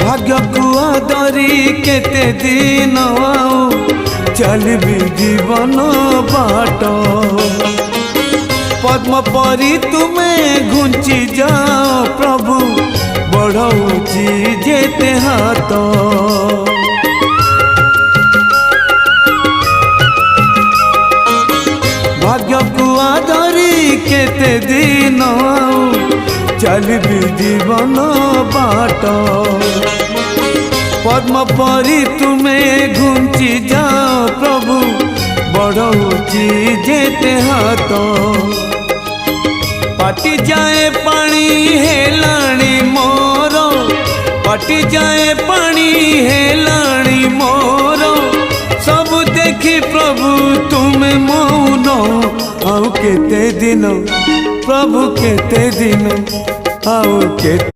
भाग्य कुआ दरी केते दिन चलबी जीवन बाट पद्म परी तुम्हें घुंची जाओ प्रभु बढ़ौची जेते हाथ भाग्य कुआ धरी केते दिन चलबी जीवन बाट पद्म परी तुम्हें घुंची जाओ प्रभु बढ़ौची जेते हाथ पाटी जाए पानी हेलाणी मोर पाटी जाए पानी हेलाणी मोर सब देखी प्रभु तुम्हें मौन आउ केते दिन प्रभु केते दिन आउ केते